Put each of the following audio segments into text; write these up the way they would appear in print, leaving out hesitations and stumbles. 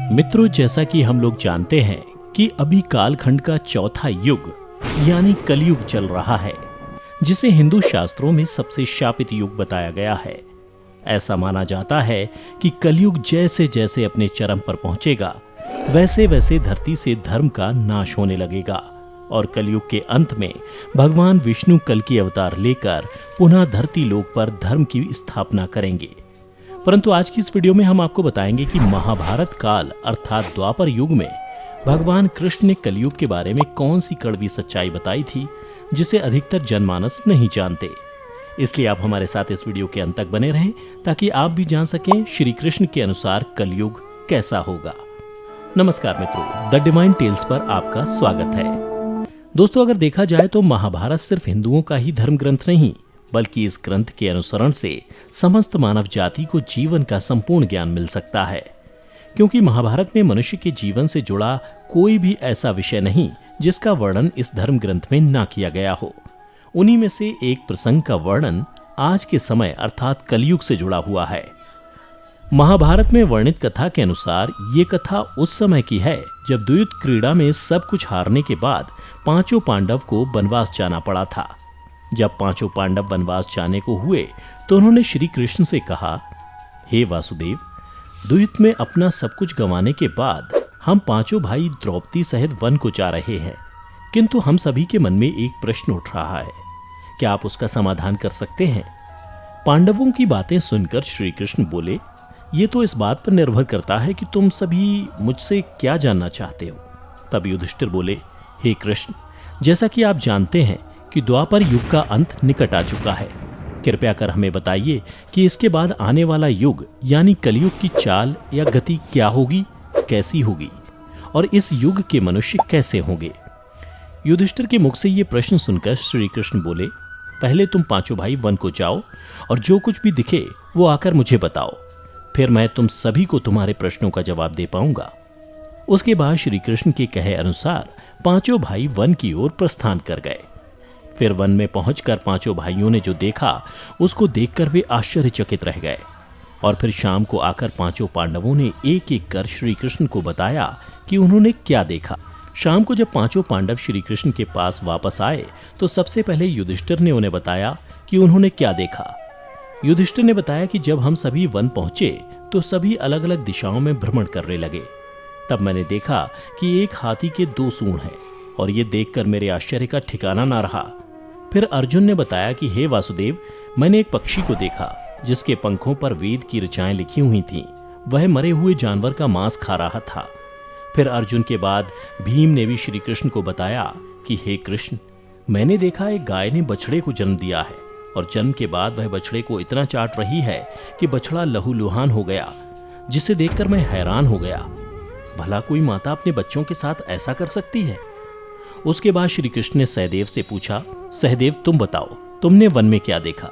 मित्रों, जैसा कि हम लोग जानते हैं कि अभी कालखंड का चौथा युग यानी कलयुग चल रहा है, जिसे हिंदू शास्त्रों में सबसे शापित युग बताया गया है। ऐसा माना जाता है कि कलयुग जैसे जैसे अपने चरम पर पहुंचेगा, वैसे वैसे धरती से धर्म का नाश होने लगेगा और कलयुग के अंत में भगवान विष्णु कल की अवतार लेकर पुनः धरती लोक पर धर्म की स्थापना करेंगे। परंतु आज की इस वीडियो में हम आपको बताएंगे कि महाभारत काल अर्थात द्वापर युग में भगवान कृष्ण ने कलयुग के बारे में कौन सी कड़वी सच्चाई बताई थी, जिसे अधिकतर जनमानस नहीं जानते। इसलिए आप हमारे साथ इस वीडियो के अंत तक बने रहें ताकि आप भी जान सकें श्री कृष्ण के अनुसार कलयुग कैसा होगा। नमस्कार मित्रों, द डिवाइन टेल्स पर आपका स्वागत है। दोस्तों, अगर देखा जाए तो महाभारत सिर्फ हिंदुओं का ही धर्म ग्रंथ नहीं, बल्कि इस ग्रंथ के अनुसरण से समस्त मानव जाति को जीवन का संपूर्ण ज्ञान मिल सकता है, क्योंकि महाभारत में मनुष्य के जीवन से जुड़ा कोई भी ऐसा विषय नहीं जिसका वर्णन इस धर्म ग्रंथ में ना किया गया हो। उन्हीं में से एक प्रसंग का वर्णन आज के समय अर्थात कलयुग से जुड़ा हुआ है। महाभारत में वर्णित कथा के अनुसार ये कथा उस समय की है जब द्वैत क्रीड़ा में सब कुछ हारने के बाद पांचों पांडव को वनवास जाना पड़ा था। जब पांचों पांडव वनवास जाने को हुए तो उन्होंने श्री कृष्ण से कहा, हे वासुदेव, द्वैत में अपना सब कुछ गंवाने के बाद हम पांचों भाई द्रौपदी सहित वन को जा रहे हैं, किंतु हम सभी के मन में एक प्रश्न उठ रहा है, क्या आप उसका समाधान कर सकते हैं? पांडवों की बातें सुनकर श्री कृष्ण बोले, ये तो इस बात पर निर्भर करता है कि तुम सभी मुझसे क्या जानना चाहते हो। तब युधिष्ठिर बोले, हे कृष्ण, जैसा कि आप जानते हैं कि द्वापर युग का अंत निकट आ चुका है, कृपया कर हमें बताइए कि इसके बाद आने वाला युग यानी कलयुग की चाल या गति क्या होगी, कैसी होगी और इस युग के मनुष्य कैसे होंगे। युधिष्ठिर के मुख से ये प्रश्न सुनकर श्री कृष्ण बोले, पहले तुम पांचों भाई वन को जाओ और जो कुछ भी दिखे वो आकर मुझे बताओ, फिर मैं तुम सभी को तुम्हारे प्रश्नों का जवाब दे पाऊंगा। उसके बाद श्री कृष्ण के कहे अनुसार पांचों भाई वन की ओर प्रस्थान कर गए। फिर वन में पहुंचकर पांचों भाइयों ने जो देखा उसको देखकर वे आश्चर्यचकित रह गए और फिर शाम को आकर पांचों पांडवों ने एक एक कर श्री कृष्ण को बताया कि उन्होंने क्या देखा। शाम को जब पांचों पांडव श्री कृष्ण के पास वापस आए तो सबसे पहले युधिष्ठिर ने उन्हें बताया कि उन्होंने क्या देखा। युधिष्ठिर ने बताया कि जब हम सभी वन पहुंचे तो सभी अलग अलग दिशाओं में भ्रमण करने लगे। तब मैंने देखा कि एक हाथी के 2 सूंड हैं और ये देखकर मेरे आश्चर्य का ठिकाना ना रहा। फिर अर्जुन ने बताया कि हे वासुदेव, मैंने एक पक्षी को देखा जिसके पंखों पर वेद की ऋचाएं लिखी हुई थीं। वह मरे हुए जानवर का मांस खा रहा था। फिर अर्जुन के बाद भीम ने भी श्री कृष्ण को बताया कि हे कृष्ण, मैंने देखा एक गाय ने बछड़े को जन्म दिया है और जन्म के बाद वह बछड़े को इतना चाट रही है कि बछड़ा लहूलुहान हो गया, जिसे देखकर मैं हैरान हो गया। भला कोई माता अपने बच्चों के साथ ऐसा कर सकती है? उसके बाद श्री कृष्ण ने सहदेव से पूछा, सहदेव तुम बताओ, तुमने वन में क्या देखा?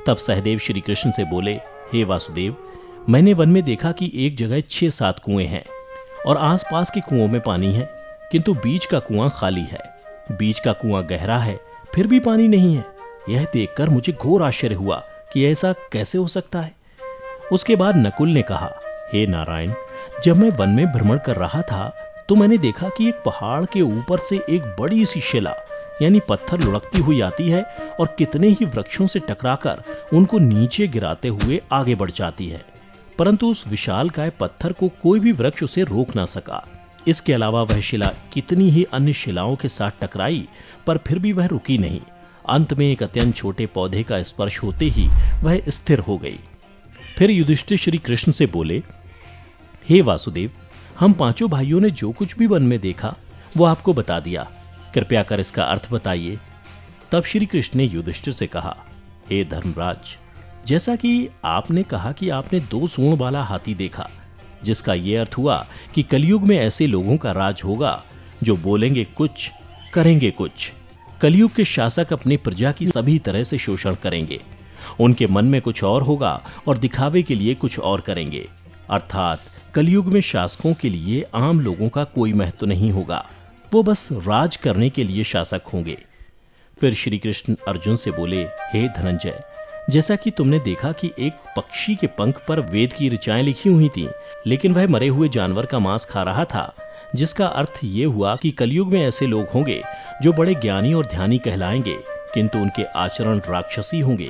तब सहदेव श्री कृष्ण से बोले, हे वासुदेव, मैंने वन में देखा कि एक जगह 6-7 कुएं हैं और आसपास के कुओं में पानी है, किंतु बीच का कुआं खाली है। बीच का कुआं गहरा है, फिर भी पानी नहीं है। यह देखकर मुझे घोर आश्चर्य हुआ कि ऐसा कैसे हो सकता है। उसके बाद नकुल ने कहा, हे नारायण, जब मैं वन में भ्रमण कर रहा था तो मैंने देखा कि एक पहाड़ के ऊपर से एक बड़ी सी शिला यानी पत्थर लुढ़कती हुई आती है और कितने ही वृक्षों से टकराकर उनको नीचे गिराते हुए आगे बढ़ जाती है, परंतु उस विशालकाय पत्थर को कोई भी वृक्ष उसे रोक ना सका। इसके अलावा वह शिला कितनी ही अन्य शिलाओं के साथ टकराई, पर फिर भी वह रुकी नहीं। अंत में एक अत्यंत छोटे पौधे का स्पर्श होते ही वह स्थिर हो गई। फिर युधिष्ठिर श्री कृष्ण से बोले, हे वासुदेव, हम पांचों भाइयों ने जो कुछ भी वन में देखा वो आपको बता दिया, कृपया कर इसका अर्थ बताइए। तब श्री कृष्ण ने युधिष्ठिर से कहा, हे धर्मराज, जैसा कि आपने कहा कि आपने 2 सूंड वाला हाथी देखा, जिसका यह अर्थ हुआ कि कलयुग में ऐसे लोगों का राज होगा जो बोलेंगे कुछ, करेंगे कुछ। कलयुग के शासक अपनी प्रजा की सभी तरह से शोषण करेंगे। उनके मन में कुछ और होगा और दिखावे के लिए कुछ और करेंगे। अर्थात कलयुग में शासकों के लिए आम लोगों का कोई महत्व नहीं होगा, वो बस राज करने के लिए शासक होंगे। फिर श्री कृष्ण अर्जुन से बोले, हे धनंजय, जैसा कि तुमने देखा कि एक पक्षी के पंख पर वेद की ऋचाएं लिखी हुई थीं, लेकिन वह मरे हुए जानवर का मांस खा रहा था, जिसका अर्थ ये हुआ कि कलयुग में ऐसे लोग होंगे जो बड़े ज्ञानी और ध्यानी कहलाएंगे, किंतु उनके आचरण राक्षसी होंगे।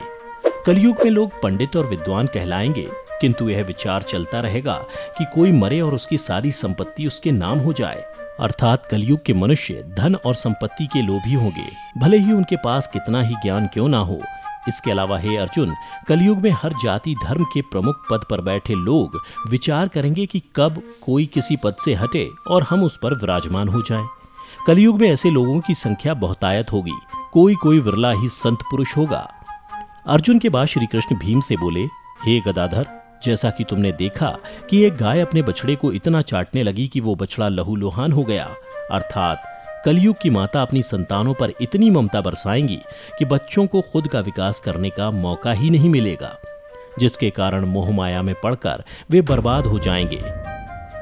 कलयुग में लोग पंडित और विद्वान कहलाएंगे, किंतु यह विचार चलता रहेगा कि कोई मरे और उसकी सारी संपत्ति उसके नाम हो जाए। अर्थात कलयुग के मनुष्य धन और संपत्ति के लोभी होंगे, भले ही उनके पास कितना ही ज्ञान क्यों ना हो। इसके अलावा हे अर्जुन, कलयुग में हर जाति धर्म के प्रमुख पद पर बैठे लोग विचार करेंगे कि कब कोई किसी पद से हटे और हम उस पर विराजमान हो जाएं। कलयुग में ऐसे लोगों की संख्या बहुतायत होगी, कोई कोई विरला ही संत पुरुष होगा। अर्जुन के बाद श्री कृष्ण भीम से बोले, हे गदाधर, जैसा कि तुमने देखा कि एक गाय अपने बछड़े को इतना चाटने लगी कि वो बछड़ा लहूलुहान हो गया, अर्थात कलयुग की माता अपनी संतानों पर इतनी ममता बरसाएंगी कि बच्चों को खुद का विकास करने का मौका ही नहीं मिलेगा, जिसके कारण मोह माया में पड़कर वे बर्बाद हो जाएंगे।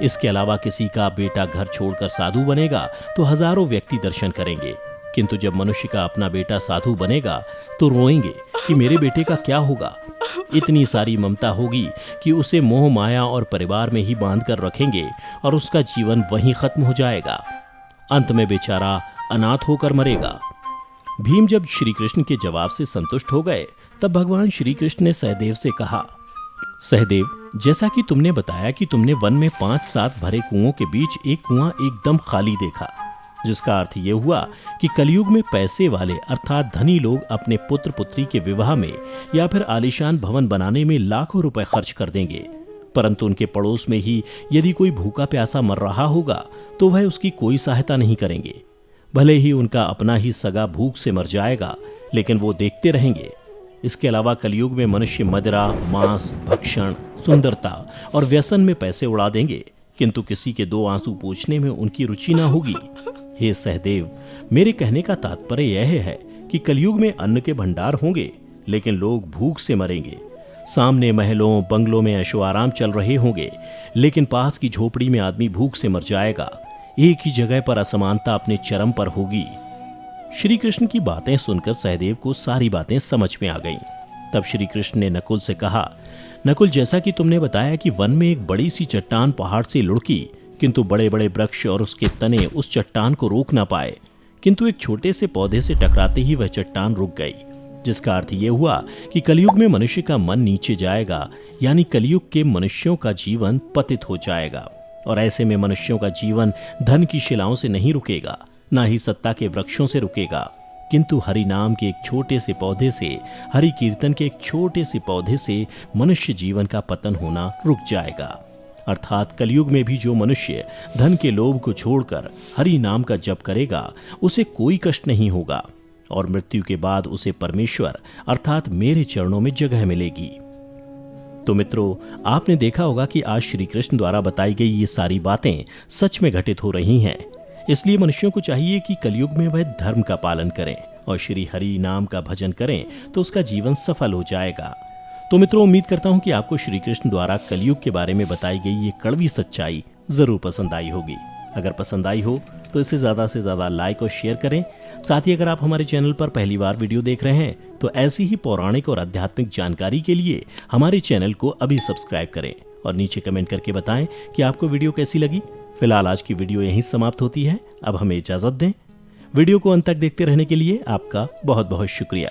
इसके अलावा किसी का बेटा घर छोड़कर साधु बनेगा तो हजारों व्यक्ति दर्शन करेंगे, किंतु जब मनुष्य का अपना बेटा साधु बनेगा तो रोएंगे कि मेरे बेटे का क्या होगा। इतनी सारी ममता होगी कि उसे मोह माया और परिवार में ही बांध कर रखेंगे और उसका जीवन वहीं खत्म हो जाएगा। अंत में बेचारा अनाथ होकर मरेगा। भीम जब श्री कृष्ण के जवाब से संतुष्ट हो गए, तब भगवान श्री कृष्ण ने सहदेव से कहा, सहदेव, जैसा कि तुमने बताया कि तुमने वन में 5-7 भरे कुओं के बीच एक कुआं एकदम खाली देखा, जिसका अर्थ ये हुआ कि कलयुग में पैसे वाले अर्थात धनी लोग अपने पुत्र पुत्री के विवाह में या फिर आलीशान भवन बनाने में लाखों रुपए खर्च कर देंगे, परंतु उनके पड़ोस में ही यदि कोई भूखा प्यासा मर रहा होगा तो वह उसकी कोई सहायता नहीं करेंगे। भले ही उनका अपना ही सगा भूख से मर जाएगा, लेकिन वो देखते रहेंगे। इसके अलावा कलयुग में मनुष्य मदिरा, मांस, भक्षण, सुंदरता और व्यसन में पैसे उड़ा देंगे, किंतु किसी के 2 आंसू पोंछने में उनकी रुचि ना होगी। हे सहदेव, मेरे कहने का तात्पर्य यह है कि कलयुग में अन्न के भंडार होंगे, लेकिन लोग भूख से मरेंगे। सामने महलों बंगलों में ऐशो आराम चल रहे होंगे, लेकिन पास की झोपड़ी में आदमी भूख से मर जाएगा। एक ही जगह पर असमानता अपने चरम पर होगी। श्री कृष्ण की बातें सुनकर सहदेव को सारी बातें समझ में आ गईं। तब श्री कृष्ण ने नकुल से कहा, नकुल, जैसा कि तुमने बताया कि वन में एक बड़ी सी चट्टान पहाड़ से लुढ़की, किंतु बड़े बड़े वृक्ष और उसके तने उस चट्टान को रोक ना पाए, किंतु एक छोटे से पौधे से टकराते ही वह चट्टान रुक गई, जिसका अर्थ यह हुआ कि कलयुग में मनुष्य का मन नीचे जाएगा, यानी कलयुग के मनुष्यों का जीवन पतित हो जाएगा। और ऐसे में मनुष्यों का जीवन धन की शिलाओं से नहीं रुकेगा, ना ही सत्ता के वृक्षों से रुकेगा, किंतु हरि नाम के एक छोटे से पौधे से, हरि कीर्तन के एक छोटे से पौधे से मनुष्य जीवन का पतन होना रुक जाएगा। अर्थात कलयुग में भी जो मनुष्य धन के लोभ को छोड़कर हरि नाम का जप करेगा, उसे कोई कष्ट नहीं होगा और मृत्यु के बाद उसे परमेश्वर अर्थात मेरे चरणों में जगह मिलेगी। तो मित्रों, आपने देखा होगा कि आज श्री कृष्ण द्वारा बताई गई ये सारी बातें सच में घटित हो रही हैं। इसलिए मनुष्यों को चाहिए कि कलयुग में वह धर्म का पालन करें और श्री हरि नाम का भजन करें, तो उसका जीवन सफल हो जाएगा। तो मित्रों, उम्मीद करता हूं कि आपको श्री कृष्ण द्वारा कलयुग के बारे में बताई गई ये कड़वी सच्चाई जरूर पसंद आई होगी। अगर पसंद आई हो तो इसे ज़्यादा से ज़्यादा लाइक और शेयर करें। साथ ही अगर आप हमारे चैनल पर पहली बार वीडियो देख रहे हैं तो ऐसी ही पौराणिक और आध्यात्मिक जानकारी के लिए हमारे चैनल को अभी सब्सक्राइब करें और नीचे कमेंट करके बताएं कि आपको वीडियो कैसी लगी। फिलहाल आज की वीडियो यहीं समाप्त होती है। अब हमें इजाज़त दें। वीडियो को अंत तक देखते रहने के लिए आपका बहुत बहुत शुक्रिया।